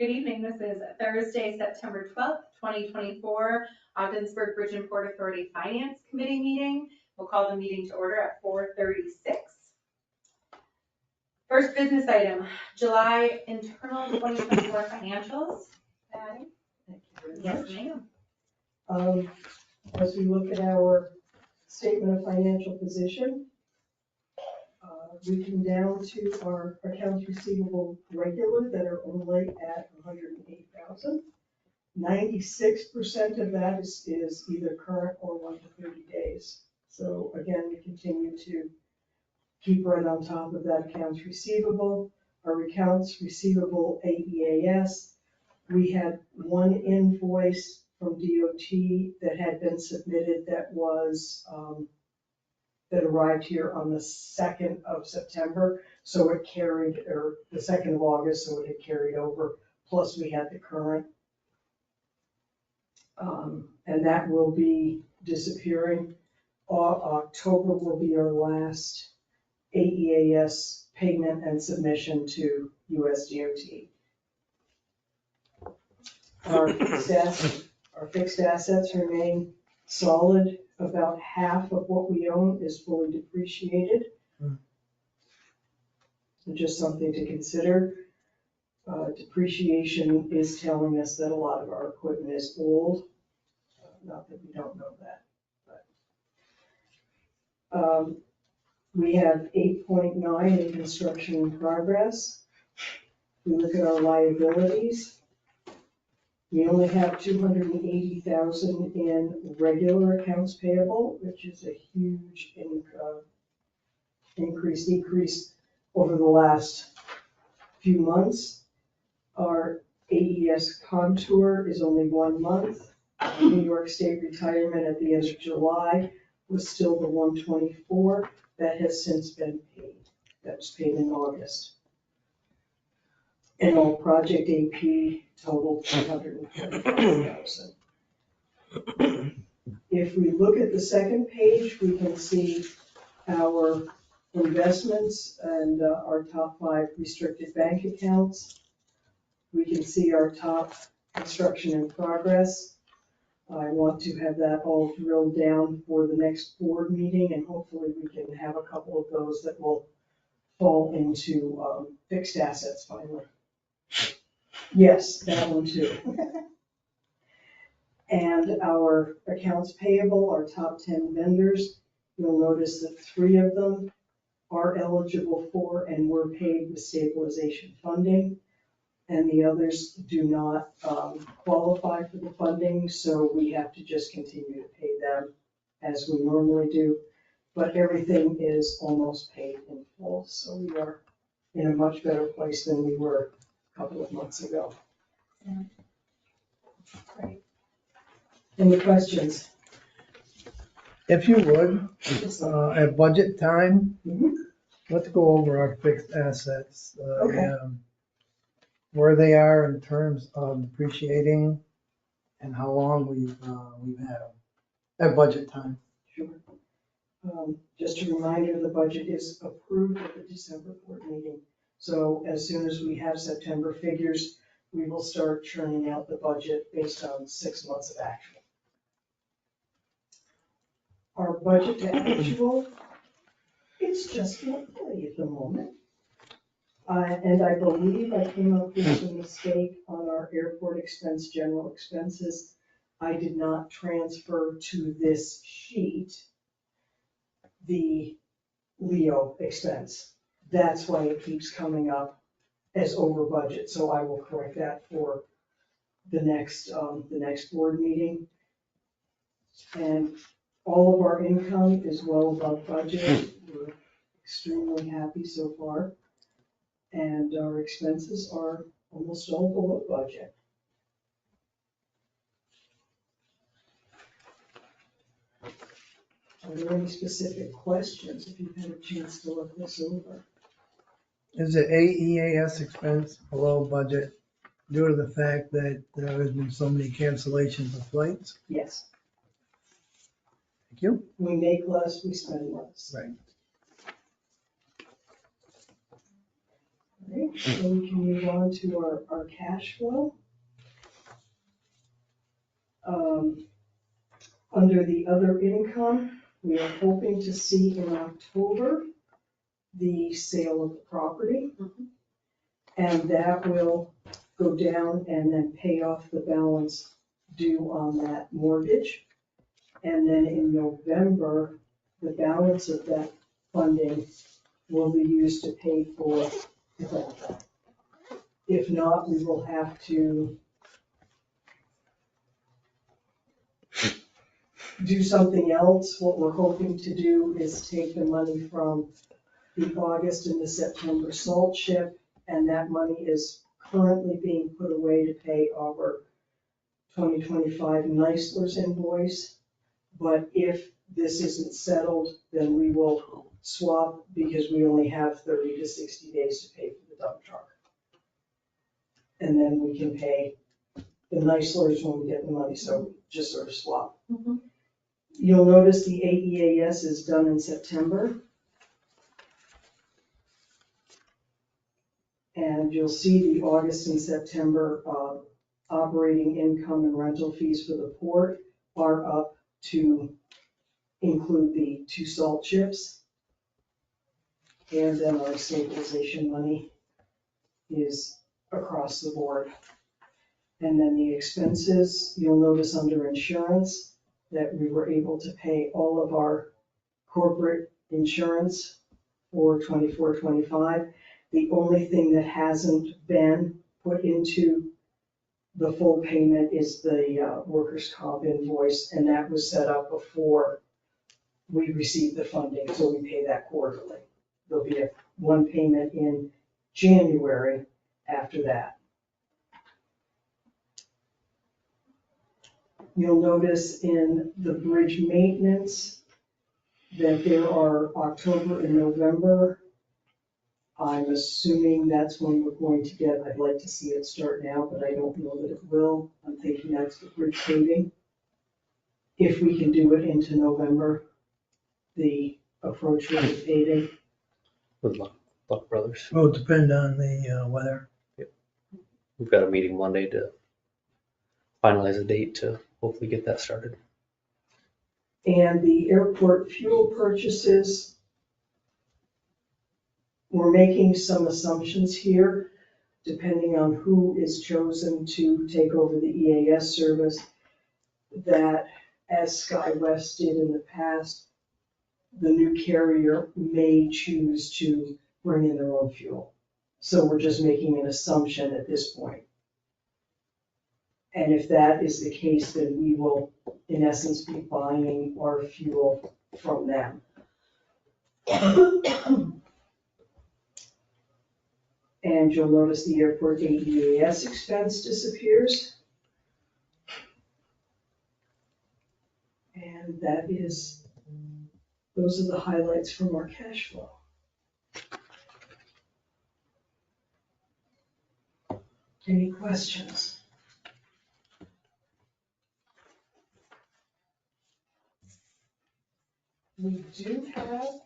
Good evening. This is Thursday, September 12th, 2024, Ogdensburg Bridge and Port Authority Finance Committee meeting. We'll call the meeting to order at 4:36. First business item, July internal 2024 financials. Patty? Thank you very Yes, much. ma'am. As we look at our statement of financial position, we come down to our accounts receivable regular that are only at 108,000. 96% of that is either current or 1 to 30 days. So again, we continue to keep right on top of that accounts receivable. Our accounts receivable AEAS, we had one invoice from DOT that had been submitted that was, that arrived here on the 2nd of September. So it carried, or the 2nd of August, so it had carried over. Plus we had the current. And that will be disappearing. October will be our last AEAS payment and submission to USDOT. Our fixed assets remain solid. About half of what we own is fully depreciated. Just something to consider. Depreciation is telling us that a lot of our equipment is old. Not that we don't know that, but. We have 8.9 in construction in progress. We look at our liabilities. We only have 280,000 in regular accounts payable, which is a huge decrease over the last few months. Our AES contour is only 1 month. New York State retirement at the end of July was still the 124. That has since been paid. That was paid in August. And all project AP totaled 345,000. If we look at the second page, we can see our investments and our top 5 restricted bank accounts. We can see our top construction in progress. I want to have that all drilled down for the next board meeting, and hopefully we can have a couple of those that will fall into fixed assets finally. Yes, that one too. And our accounts payable, our top 10 vendors, you'll notice that 3 of them are eligible for and were paid with stabilization funding. And the others do not qualify for the funding, so we have to just continue to pay them as we normally do. But everything is almost paid in full, so we are in a much better place than we were a couple of months ago. Great. Any questions? If you would, at budget time, let's go over our fixed assets. Okay. Where they are in terms of depreciating and how long we've had them at budget time. Sure. Just a reminder, the budget is approved at the December board meeting. So as soon as we have September figures, we will start churning out the budget based on 6 months of actual. Our budget to actual, it's just lovely at the moment. And I believe I came up with a mistake on our airport expense, general expenses. I did not transfer to this sheet the Leo expense. That's why it keeps coming up as over budget. So I will correct that for the next board meeting. And all of our income is well above budget. We're extremely happy so far. And our expenses are almost all below budget. Are there any specific questions if you've had a chance to look this over? Is the AEAS expense below budget due to the fact that there has been so many cancellations of flights? Yes. Thank you. We make less, we spend less. Right. Right, so we can move on to our cash flow. Under the other income, we are hoping to see in October the sale of the property. And that will go down and then pay off the balance due on that mortgage. And then in November, the balance of that funding will be used to pay for the contract. If not, we will have to do something else. What we're hoping to do is take the money from the August and the September salt ship, and that money is currently being put away to pay our 2025 Neisler's invoice. But if this isn't settled, then we will swap, because we only have 30 to 60 days to pay for the dump truck. And then we can pay the Neisler's when we get the money, so just sort of swap. You'll notice the AEAS is done in September. And you'll see the August and September operating income and rental fees for the port are up to include the 2 salt ships. And then our stabilization money is across the board. And then the expenses, you'll notice under insurance that we were able to pay all of our corporate insurance for 24-25. The only thing that hasn't been put into the full payment is the workers' comp invoice, and that was set up before we received the funding, so we pay that quarterly. There'll be one payment in January after that. You'll notice in the bridge maintenance that there are October and November. I'm assuming that's when we're going to get, I'd like to see it start now, but I don't know that it will. I'm thinking that's the bridge paving. If we can do it into November, the approach road paving. With Buck Brothers. Will depend on the weather. We've got a meeting Monday to finalize a date to hopefully get that started. And the airport fuel purchases, we're making some assumptions here, depending on who is chosen to take over the EAS service, that as SkyWest did in the past, the new carrier may choose to bring in their own fuel. So we're just making an assumption at this point. And if that is the case, then we will, in essence, be buying our fuel from them. And you'll notice the airport AEAS expense disappears. And that is, those are the highlights from our cash flow. Any questions? We do have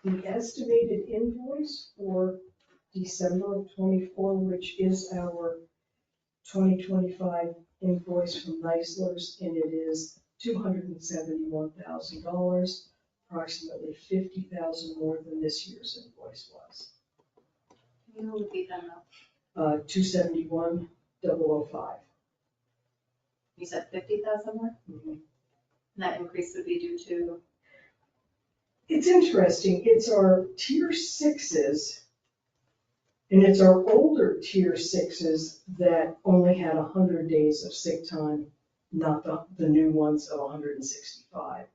the estimated invoice for December of '24, which is our 2025 invoice from Neisler's, and it is $271,000, approximately $50,000 more than this year's invoice was. Can you repeat that now? 271,005. You said 50,000 more? And that increase would be due to? It's interesting, it's our tier 6s, and it's our older tier 6s that only had 100 days of sick time, not the new ones of 165.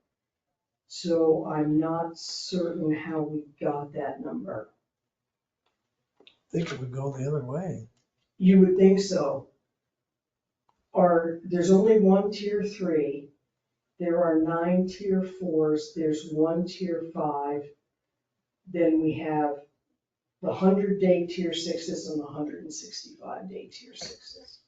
So I'm not certain how we got that number. I think it would go the other way. You would think so. There's only one tier 3. There are 9 tier 4s. There's 1 tier 5. Then we have the 100-day tier 6s and the 165-day tier 6s.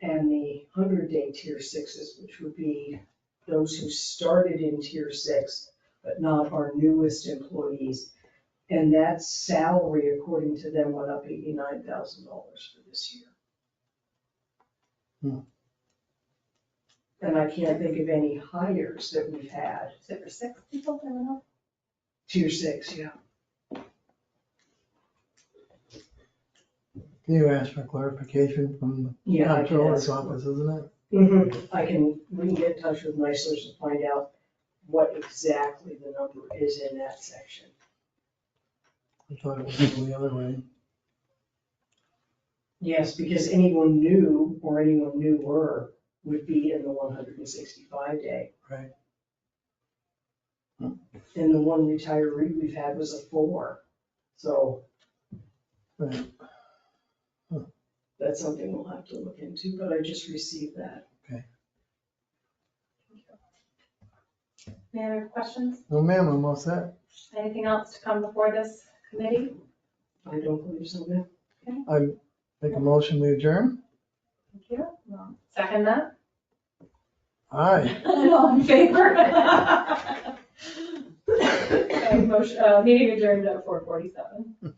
And the 100-day tier 6s, which would be those who started in tier 6, but not our newest employees. And that salary, according to them, went up $89,000 for this year. Hmm. And I can't think of any hires that we've had. Is it for 6 people? I don't know. Tier 6, yeah. Can you ask for clarification from the Yeah, I can comptroller's ask. office, isn't it? We can get in touch with Meisler's to find out what exactly the number is in that section. I thought it was going the other way. Yes, because anyone new or anyone newer would be in the 165 day. Right. And the one retiree we've had was a 4. So Right. that's something we'll have to look into, but I just received that. Any other questions? No, ma'am, I'm all set. Anything else to come before this committee? I don't believe so, ma'am. I make a motion, we adjourn? Thank you. Second that? Aye. All in favor? Okay, motion, meeting adjourned at 4:47.